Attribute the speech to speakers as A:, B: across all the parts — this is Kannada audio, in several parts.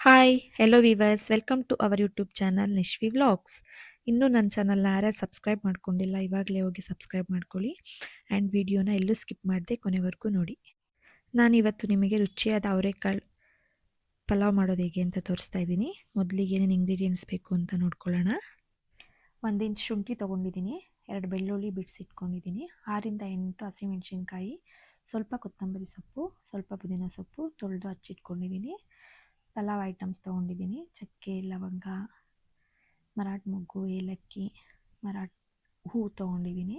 A: Hi hello viewers welcome to our YouTube channel Nishvi vlogs. ಇನ್ನೂ ನನ್ನ ಚಾನಲ್ನ ಯಾರ್ಯಾರು ಸಬ್ಸ್ಕ್ರೈಬ್ ಮಾಡ್ಕೊಂಡಿಲ್ಲ ಇವಾಗಲೇ ಹೋಗಿ ಸಬ್ಸ್ಕ್ರೈಬ್ ಮಾಡ್ಕೊಳ್ಳಿ ಆ್ಯಂಡ್ ವಿಡಿಯೋನ ಎಲ್ಲೂ ಸ್ಕಿಪ್ ಮಾಡದೆ ಕೊನೆವರೆಗೂ ನೋಡಿ. ನಾನಿವತ್ತು ನಿಮಗೆ ರುಚಿಯಾದ ಅವರೆಕಾಳು ಪಲಾವ್ ಮಾಡೋದು ಹೇಗೆ ಅಂತ ತೋರಿಸ್ತಾ ಇದ್ದೀನಿ. ಮೊದಲಿಗೆ ಏನೇನು ಇಂಗ್ರೀಡಿಯೆಂಟ್ಸ್ ಬೇಕು ಅಂತ ನೋಡ್ಕೊಳ್ಳೋಣ. 1 ಇಂಚ್ ಶುಂಠಿ ತೊಗೊಂಡಿದ್ದೀನಿ, 2 ಬೆಳ್ಳುಳ್ಳಿ ಬಿಡಿಸಿಟ್ಕೊಂಡಿದ್ದೀನಿ, 6ರಿಂದ 8 ಹಸಿಮೆಣಸಿನ್ಕಾಯಿ, ಸ್ವಲ್ಪ ಕೊತ್ತಂಬರಿ ಸೊಪ್ಪು, ಸ್ವಲ್ಪ ಪುದೀನ ಸೊಪ್ಪು ತೊಳೆದು ಹಚ್ಚಿಟ್ಕೊಂಡಿದ್ದೀನಿ. ಪಲಾವ್ ಐಟಮ್ಸ್ ತೊಗೊಂಡಿದ್ದೀನಿ, ಚಕ್ಕೆ, ಲವಂಗ, ಮರಾಠ ಮೊಗ್ಗು, ಏಲಕ್ಕಿ, ಮರಾಠ ಹೂ ತೊಗೊಂಡಿದ್ದೀನಿ.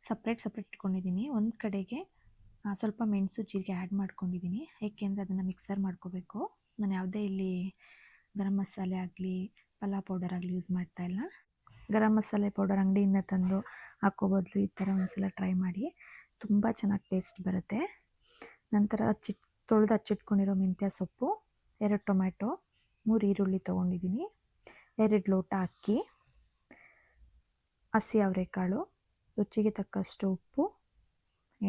A: ಸಪ್ರೇಟ್ ಇಟ್ಕೊಂಡಿದ್ದೀನಿ. ಒಂದು ಕಡೆಗೆ ಸ್ವಲ್ಪ ಮೆಣಸು ಜೀರಿಗೆ ಆ್ಯಡ್ ಮಾಡ್ಕೊಂಡಿದ್ದೀನಿ, ಏಕೆಂದರೆ ಅದನ್ನು ಮಿಕ್ಸರ್ ಮಾಡ್ಕೋಬೇಕು. ನಾನು ಯಾವುದೇ ಇಲ್ಲಿ ಗರಂ ಮಸಾಲೆ ಆಗಲಿ ಪಲಾವ್ ಪೌಡರ್ ಆಗಲಿ ಯೂಸ್ ಮಾಡ್ತಾಯಿಲ್ಲ. ಗರಂ ಮಸಾಲೆ ಪೌಡರ್ ಅಂಗಡಿಯಿಂದ ತಂದು ಹಾಕೋ ಬದಲು ಈ ಥರ ಒಂದ್ಸಲ ಟ್ರೈ ಮಾಡಿ, ತುಂಬ ಚೆನ್ನಾಗಿ ಟೇಸ್ಟ್ ಬರುತ್ತೆ. ನಂತರ ತೊಳೆದು ಹಚ್ಚಿಟ್ಕೊಂಡಿರೋ ಮೆಂತ್ಯ ಸೊಪ್ಪು, 2 ಟೊಮ್ಯಾಟೊ, 3 ಈರುಳ್ಳಿ ತೊಗೊಂಡಿದ್ದೀನಿ, 2 ಲೋಟ ಅಕ್ಕಿ, ಹಸಿ ಅವರೆಕಾಳು, ರುಚಿಗೆ ತಕ್ಕಷ್ಟು ಉಪ್ಪು,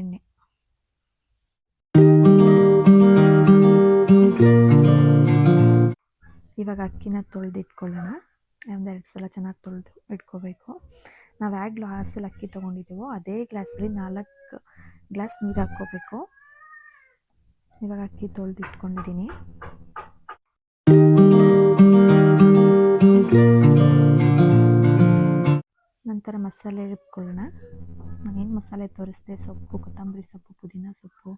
A: ಎಣ್ಣೆ. ಇವಾಗ ಅಕ್ಕಿನ ತೊಳೆದಿಟ್ಕೊಳ್ಳೋಣ. 1-2 ಸಲ ಚೆನ್ನಾಗಿ ತೊಳೆದು ಇಟ್ಕೋಬೇಕು. ನಾವು ಯಾವ ಗ್ಲಾಸಲ್ಲಿ ಅಕ್ಕಿ ತೊಗೊಂಡಿದ್ದೀವೋ ಅದೇ ಗ್ಲಾಸಲ್ಲಿ 4 ಗ್ಲಾಸ್ ನೀರು ಹಾಕ್ಕೋಬೇಕು. ಇವಾಗ ಅಕ್ಕಿ ತೊಳೆದಿಟ್ಕೊಂಡಿದ್ದೀನಿ. ನಂತರ ಮಸಾಲೆ ರುಬ್ಕೊಳ್ಳೋಣ. ನಾನೇನು ಮಸಾಲೆ ತೋರಿಸ್ದೆ, ಸೊಪ್ಪು, ಕೊತ್ತಂಬರಿ ಸೊಪ್ಪು, ಪುದೀನ ಸೊಪ್ಪು,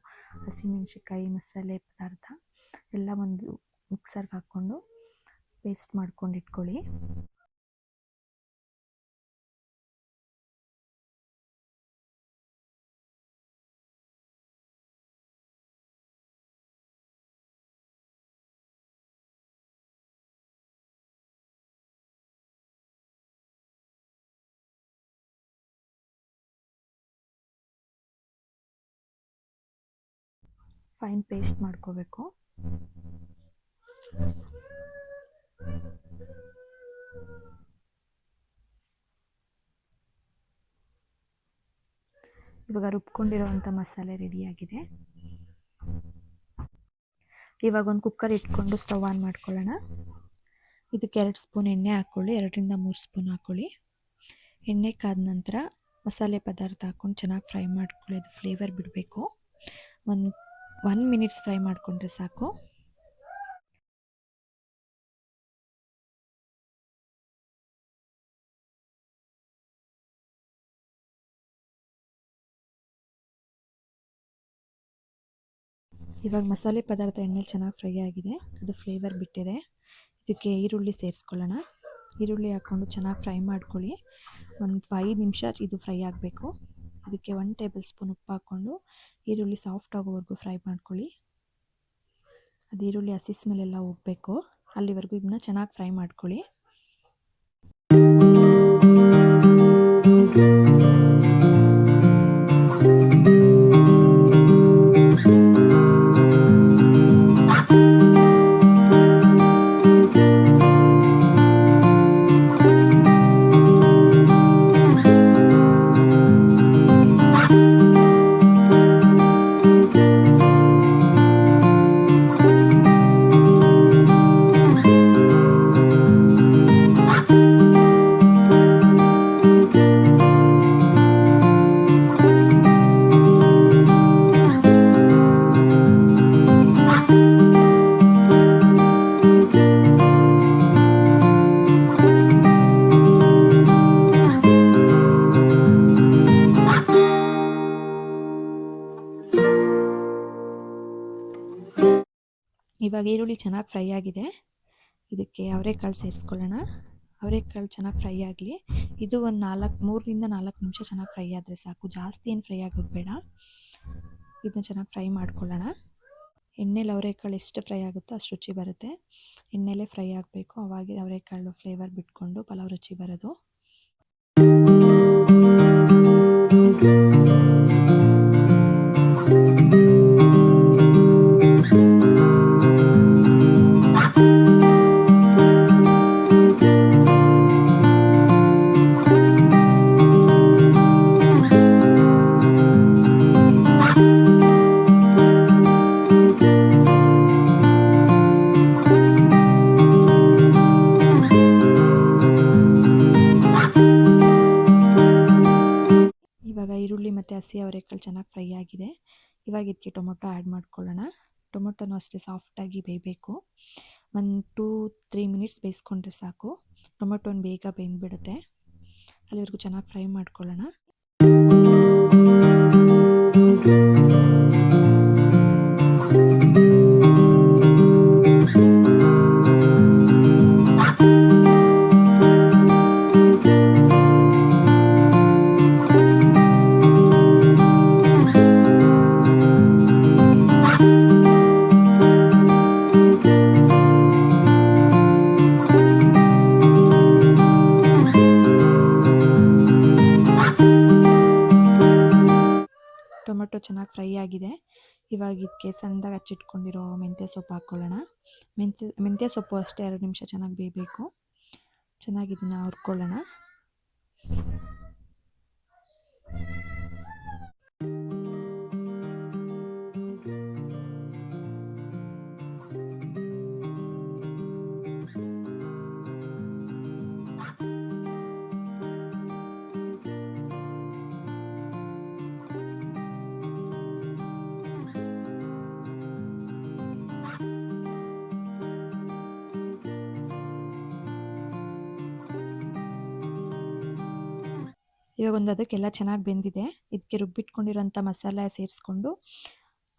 A: ಹಸಿಮೆಣಸಿನ್ಕಾಯಿ, ಮಸಾಲೆ ಪದಾರ್ಥ ಎಲ್ಲ ಒಂದು ಮಿಕ್ಸರ್ಗೆ ಹಾಕ್ಕೊಂಡು ಪೇಸ್ಟ್ ಮಾಡ್ಕೊಂಡು ಇಟ್ಕೊಳ್ಳಿ. ಫೈನ್ ಪೇಸ್ಟ್ ಮಾಡ್ಕೋಬೇಕು. ಇವಾಗ ರುಬ್ಕೊಂಡಿರೋವಂಥ ಮಸಾಲೆ ರೆಡಿಯಾಗಿದೆ. ಇವಾಗ ಒಂದು ಕುಕ್ಕರ್ ಇಟ್ಕೊಂಡು ಸ್ಟವ್ ಆನ್ ಮಾಡ್ಕೊಳ್ಳೋಣ. ಇದಕ್ಕೆ 2 ಸ್ಪೂನ್ ಎಣ್ಣೆ ಹಾಕ್ಕೊಳ್ಳಿ, 2ರಿಂದ 3 ಸ್ಪೂನ್ ಹಾಕ್ಕೊಳ್ಳಿ. ಎಣ್ಣೆ ಕಾದ ನಂತರ ಮಸಾಲೆ ಪದಾರ್ಥ ಹಾಕ್ಕೊಂಡು ಚೆನ್ನಾಗಿ ಫ್ರೈ ಮಾಡ್ಕೊಳ್ಳಿ. ಅದು ಫ್ಲೇವರ್ ಬಿಡಬೇಕು. 1 ಮಿನಿಟ್ಸ್ ಫ್ರೈ ಮಾಡಿಕೊಂಡ್ರೆ ಸಾಕು. ಇವಾಗ ಮಸಾಲೆ ಪದಾರ್ಥ ಎಣ್ಣೆಲಿ ಚೆನ್ನಾಗಿ ಫ್ರೈ ಆಗಿದೆ, ಅದು ಫ್ಲೇವರ್ ಬಿಟ್ಟಿದೆ. ಇದಕ್ಕೆ ಈರುಳ್ಳಿ ಸೇರಿಸ್ಕೊಳ್ಳೋಣ. ಈರುಳ್ಳಿ ಹಾಕ್ಕೊಂಡು ಚೆನ್ನಾಗಿ ಫ್ರೈ ಮಾಡ್ಕೊಳ್ಳಿ. ಒಂದು 5 ನಿಮಿಷ ಇದು ಫ್ರೈ ಆಗಬೇಕು. ಇದಕ್ಕೆ 1 ಟೇಬಲ್ ಸ್ಪೂನ್ ಉಪ್ಪು ಹಾಕ್ಕೊಂಡು ಈರುಳ್ಳಿ ಸಾಫ್ಟ್ ಆಗೋವರೆಗೂ ಫ್ರೈ ಮಾಡ್ಕೊಳ್ಳಿ. ಅದು ಈರುಳ್ಳಿ ಹಸಿ ಸ್ಮೆಲ್ಲೆಲ್ಲ ಹೋಗಬೇಕು, ಅಲ್ಲಿವರೆಗೂ ಇದನ್ನ ಚೆನ್ನಾಗಿ ಫ್ರೈ ಮಾಡ್ಕೊಳ್ಳಿ. ಇವಾಗ ಈರುಳ್ಳಿ ಚೆನ್ನಾಗಿ ಫ್ರೈ ಆಗಿದೆ. ಇದಕ್ಕೆ ಅವರೆಕಾಳು ಸೇರಿಸ್ಕೊಳ್ಳೋಣ. ಅವರೆಕಾಳು ಚೆನ್ನಾಗಿ ಫ್ರೈ ಆಗಲಿ. ಇದು ಒಂದು 3ರಿಂದ 4 ನಿಮಿಷ ಚೆನ್ನಾಗಿ ಫ್ರೈ ಆದರೆ ಸಾಕು, ಜಾಸ್ತಿ ಏನು ಫ್ರೈ ಆಗೋದು ಬೇಡ. ಇದನ್ನ ಚೆನ್ನಾಗಿ ಫ್ರೈ ಮಾಡ್ಕೊಳ್ಳೋಣ. ಎಣ್ಣೆಲಿ ಅವರೆಕಾಳು ಎಷ್ಟು ಫ್ರೈ ಆಗುತ್ತೋ ಅಷ್ಟು ರುಚಿ ಬರುತ್ತೆ. ಎಣ್ಣೆಲೇ ಫ್ರೈ ಆಗಬೇಕು, ಅವಾಗ ಅವರೆಕಾಳು ಫ್ಲೇವರ್ ಬಿಟ್ಕೊಂಡು ಪಲಾವ್ ರುಚಿ ಬರೋದು. ಅವರೆಕಾಳು ಚೆನ್ನಾಗಿ ಫ್ರೈ ಆಗಿದೆ. ಇವಾಗ ಇದಕ್ಕೆ ಟೊಮೊಟೊ ಆ್ಯಡ್ ಮಾಡ್ಕೊಳ್ಳೋಣ. ಟೊಮೊಟೊನೂ ಅಷ್ಟೇ ಸಾಫ್ಟಾಗಿ ಬೇಯಬೇಕು. 1-3 ಮಿನಿಟ್ಸ್ ಬೇಯಿಸ್ಕೊಂಡ್ರೆ ಸಾಕು. ಟೊಮೊಟೊನ ಬೇಗ ಬೆಂದ್ಬಿಡುತ್ತೆ. ಅಲ್ಲಿವರೆಗೂ ಚೆನ್ನಾಗಿ ಫ್ರೈ ಮಾಡ್ಕೊಳ್ಳೋಣ. ಟೊಮೆಟೊ ಚೆನ್ನಾಗಿ ಫ್ರೈ ಆಗಿದೆ. ಇವಾಗ ಇದಕ್ಕೆ ಸಣ್ಣದಾಗಿ ಹಚ್ಚಿಟ್ಕೊಂಡಿರೋ ಮೆಂತ್ಯ ಸೊಪ್ಪು ಹಾಕ್ಕೊಳ್ಳೋಣ. ಮೆಂತ್ಯ ಸೊಪ್ಪು ಅಷ್ಟೇ 2 ನಿಮಿಷ ಚೆನ್ನಾಗಿ ಬೇಯಬೇಕು. ಚೆನ್ನಾಗಿ ಇದನ್ನು ಹುರ್ಕೊಳ್ಳೋಣ. ಇವಾಗ ಒಂದು ಅದಕ್ಕೆಲ್ಲ ಚೆನ್ನಾಗಿ ಬೆಂದಿದೆ. ಇದಕ್ಕೆ ರುಬ್ಬಿಟ್ಕೊಂಡಿರೋಂಥ ಮಸಾಲೆ ಸೇರಿಸ್ಕೊಂಡು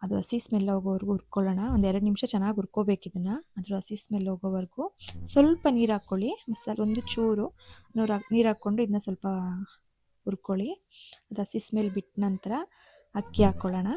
A: ಅದು ಹಸಿ ಸ್ಮೆಲ್ ಹೋಗೋವರೆಗೂ ಹುರ್ಕೊಳ್ಳೋಣ. 1-2 ನಿಮಿಷ ಚೆನ್ನಾಗಿ ಹುರ್ಕೋಬೇಕು ಇದನ್ನು. ಅದ್ರ ಹಸಿ ಸ್ಮೆಲ್ ಹೋಗೋವರೆಗೂ ಸ್ವಲ್ಪ ನೀರು ಹಾಕ್ಕೊಳ್ಳಿ. ಒಂದು ಚೂರು ನೀರು ಹಾಕ್ಕೊಂಡು ಇದನ್ನ ಸ್ವಲ್ಪ ಹುರ್ಕೊಳ್ಳಿ. ಅದು ಹಸಿ ಸ್ಮೆಲ್ ಬಿಟ್ಟ ನಂತರ ಅಕ್ಕಿ ಹಾಕ್ಕೊಳ್ಳೋಣ.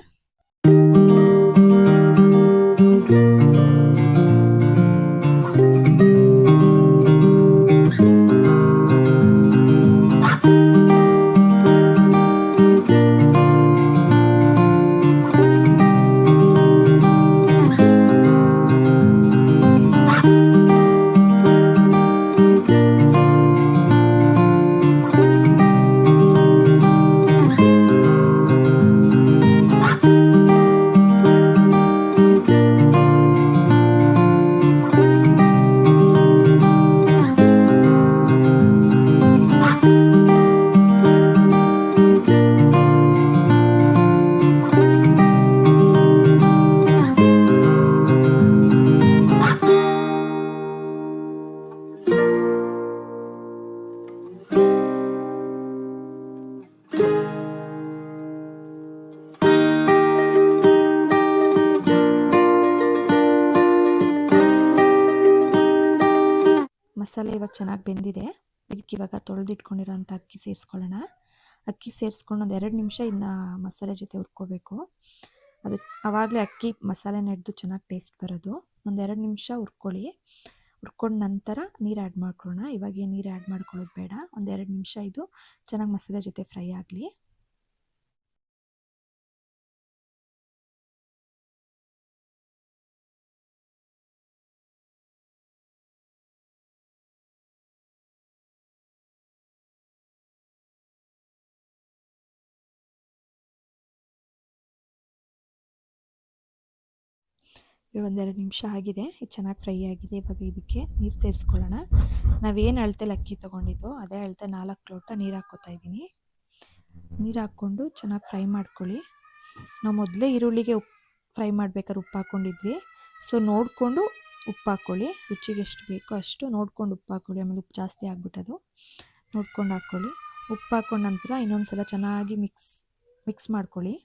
A: ಮಸಾಲೆ ಇವಾಗ ಚೆನ್ನಾಗಿ ಬೆಂದಿದೆ. ಇದಕ್ಕೆ ಇವಾಗ ತೊಳೆದಿಟ್ಕೊಂಡಿರೋಂಥ ಅಕ್ಕಿ ಸೇರಿಸ್ಕೊಳ್ಳೋಣ. ಅಕ್ಕಿ ಸೇರಿಸ್ಕೊಂಡು 1-2 ನಿಮಿಷ ಇದನ್ನ ಮಸಾಲೆ ಜೊತೆ ಹುರ್ಕೋಬೇಕು. ಆವಾಗಲೇ ಅಕ್ಕಿ ಮಸಾಲೆ ಹಿಡಿದು ಚೆನ್ನಾಗಿ ಟೇಸ್ಟ್ ಬರೋದು. 1-2 ನಿಮಿಷ ಹುರ್ಕೊಳ್ಳಿ. ಹುರ್ಕೊಂಡ ನಂತರ ನೀರು ಆ್ಯಡ್ ಮಾಡ್ಕೊಳ್ಳೋಣ. ಇವಾಗ ನೀರು ಆ್ಯಡ್ ಮಾಡ್ಕೊಳ್ಳೋದು ಬೇಡ. 1-2 ನಿಮಿಷ ಇದು ಚೆನ್ನಾಗಿ ಮಸಾಲೆ ಜೊತೆ ಫ್ರೈ ಆಗಲಿ. ಇವಾಗ 1-2 ನಿಮಿಷ ಆಗಿದೆ. ಇದು ಚೆನ್ನಾಗಿ ಫ್ರೈ ಆಗಿದೆ. ಇವಾಗ ಇದಕ್ಕೆ ನೀರು ಸೇರಿಸ್ಕೊಳ್ಳೋಣ. ನಾವೇನು ಅಳತೆಲಿ ಅಕ್ಕಿ ತೊಗೊಂಡಿದ್ದೋ ಅದೇ ಅಳತೆ 4 ಲೋಟ ನೀರು ಹಾಕ್ಕೋತಾ ಇದ್ದೀನಿ. ನೀರು ಹಾಕ್ಕೊಂಡು ಚೆನ್ನಾಗಿ ಫ್ರೈ ಮಾಡ್ಕೊಳ್ಳಿ. ನಾವು ಮೊದಲೇ ಈರುಳ್ಳಿಗೆ ಫ್ರೈ ಮಾಡ್ಬೇಕಾದ್ರೆ ಉಪ್ಪು ಹಾಕ್ಕೊಂಡಿದ್ವಿ. ಸೊ ನೋಡಿಕೊಂಡು ಉಪ್ಪು ಹಾಕ್ಕೊಳ್ಳಿ. ರುಚಿಗೆ ಎಷ್ಟು ಬೇಕೋ ಅಷ್ಟು ನೋಡ್ಕೊಂಡು ಉಪ್ಪು ಹಾಕ್ಕೊಳ್ಳಿ. ಆಮೇಲೆ ಉಪ್ಪು ಜಾಸ್ತಿ ಆಗಿಬಿಟ್ಟದು ನೋಡ್ಕೊಂಡು ಹಾಕ್ಕೊಳ್ಳಿ. ಉಪ್ಪು ಹಾಕ್ಕೊಂಡ ನಂತರ ಇನ್ನೊಂದು ಸಲ ಚೆನ್ನಾಗಿ ಮಿಕ್ಸ್ ಮಾಡ್ಕೊಳ್ಳಿ.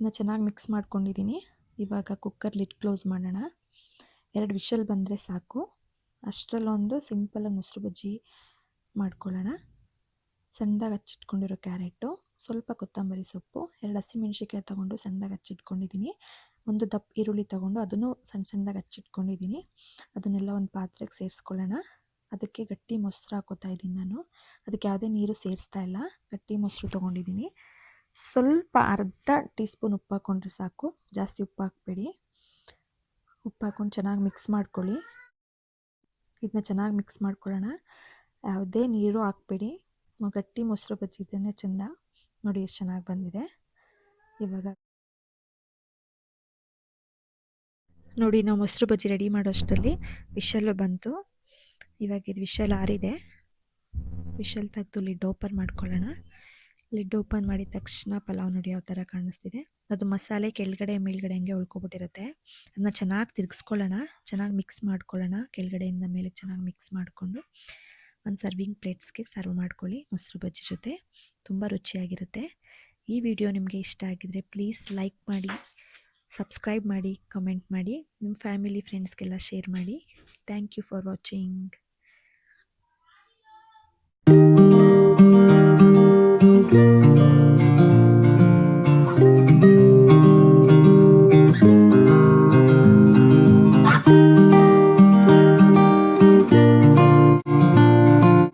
A: ಇದನ್ನ ಚೆನ್ನಾಗಿ ಮಿಕ್ಸ್ ಮಾಡ್ಕೊಂಡಿದ್ದೀನಿ. ಇವಾಗ ಕುಕ್ಕರ್ ಲಿಡ್ ಕ್ಲೋಸ್ ಮಾಡೋಣ. 2 ವಿಷಲ್ ಬಂದರೆ ಸಾಕು. ಅಷ್ಟರಲ್ಲೊಂದು ಸಿಂಪಲಾಗಿ ಮೊಸರು ಬಜ್ಜಿ ಮಾಡ್ಕೊಳ್ಳೋಣ. ಸಣ್ಣದಾಗಿ ಹಚ್ಚಿಟ್ಕೊಂಡಿರೋ ಕ್ಯಾರೆಟು, ಸ್ವಲ್ಪ ಕೊತ್ತಂಬರಿ ಸೊಪ್ಪು, 2 ಹಸಿಮೆಣ್ಸಿಕಾಯಿ ತೊಗೊಂಡು ಸಣ್ಣದಾಗಿ ಹಚ್ಚಿಟ್ಕೊಂಡಿದ್ದೀನಿ. ಒಂದು ದಪ್ಪ ಈರುಳ್ಳಿ ತೊಗೊಂಡು ಅದನ್ನು ಸಣ್ಣದಾಗಿ ಹಚ್ಚಿಟ್ಕೊಂಡಿದ್ದೀನಿ. ಅದನ್ನೆಲ್ಲ ಒಂದು ಪಾತ್ರೆಗೆ ಸೇರಿಸ್ಕೊಳ್ಳೋಣ. ಅದಕ್ಕೆ ಗಟ್ಟಿ ಮೊಸರು ಹಾಕೋತಾ ಇದ್ದೀನಿ ನಾನು. ಅದಕ್ಕೆ ಯಾವುದೇ ನೀರು ಸೇರಿಸ್ತಾ ಇಲ್ಲ. ಗಟ್ಟಿ ಮೊಸರು ತೊಗೊಂಡಿದ್ದೀನಿ. ಸ್ವಲ್ಪ ಅರ್ಧ ಟೀ ಸ್ಪೂನ್ ಉಪ್ಪು ಹಾಕ್ಕೊಂಡ್ರೆ ಸಾಕು, ಜಾಸ್ತಿ ಉಪ್ಪು ಹಾಕಬೇಡಿ. ಉಪ್ಪು ಹಾಕ್ಕೊಂಡು ಚೆನ್ನಾಗಿ ಮಿಕ್ಸ್ ಮಾಡ್ಕೊಳ್ಳಿ. ಇದನ್ನ ಚೆನ್ನಾಗಿ ಮಿಕ್ಸ್ ಮಾಡ್ಕೊಳ್ಳೋಣ. ಯಾವುದೇ ನೀರು ಹಾಕಬೇಡಿ. ಗಟ್ಟಿ ಮೊಸರು ಬಜ್ಜಿ ಇದ್ರೇ ಚೆಂದ. ನೋಡಿ ಎಷ್ಟು ಚೆನ್ನಾಗಿ ಬಂದಿದೆ. ಇವಾಗ ನೋಡಿ ನಾವು ಮೊಸರು ಬಜ್ಜಿ ರೆಡಿ ಮಾಡೋಷ್ಟರಲ್ಲಿ ವಿಷಲ್ಲು ಬಂತು. ಇವಾಗ ಇದು ವಿಷಲ್ ಆರಿದೆ. ವಿಷಲ್ ತೆಗೆದು ಲಿಡ್ ಓಪನ್ ಮಾಡ್ಕೊಳ್ಳೋಣ. ಲಿಡ್ ಓಪನ್ ಮಾಡಿದ ತಕ್ಷಣ ಪಲಾವ್ ನೋಡಿ ಯಾವ ಥರ ಕಾಣಿಸ್ತಿದೆ. ಅದು ಮಸಾಲೆ ಕೆಳಗಡೆ ಮೇಲ್ಗಡೆ ಹಂಗೆ ಉಳ್ಕೊಬಿಟ್ಟಿರುತ್ತೆ. ಅದನ್ನ ಚೆನ್ನಾಗಿ ತಿರುಗಿಸ್ಕೊಳ್ಳೋಣ, ಚೆನ್ನಾಗಿ ಮಿಕ್ಸ್ ಮಾಡ್ಕೊಳ್ಳೋಣ. ಕೆಳಗಡೆಯಿಂದ ಮೇಲೆ ಚೆನ್ನಾಗಿ ಮಿಕ್ಸ್ ಮಾಡಿಕೊಂಡು ಒಂದು ಸರ್ವಿಂಗ್ ಪ್ಲೇಟ್ಸ್ಗೆ ಸರ್ವ್ ಮಾಡ್ಕೊಳ್ಳಿ ಮೊಸರು ಬಜ್ಜಿ ಜೊತೆ. ತುಂಬ ರುಚಿಯಾಗಿರುತ್ತೆ. ಈ ವಿಡಿಯೋ ನಿಮಗೆ ಇಷ್ಟ ಆಗಿದರೆ ಪ್ಲೀಸ್ ಲೈಕ್ ಮಾಡಿ, ಸಬ್ಸ್ಕ್ರೈಬ್ ಮಾಡಿ, ಕಮೆಂಟ್ ಮಾಡಿ, ನಿಮ್ಮ ಫ್ಯಾಮಿಲಿ ಫ್ರೆಂಡ್ಸ್ಗೆಲ್ಲ ಶೇರ್ ಮಾಡಿ. Thank you for watching.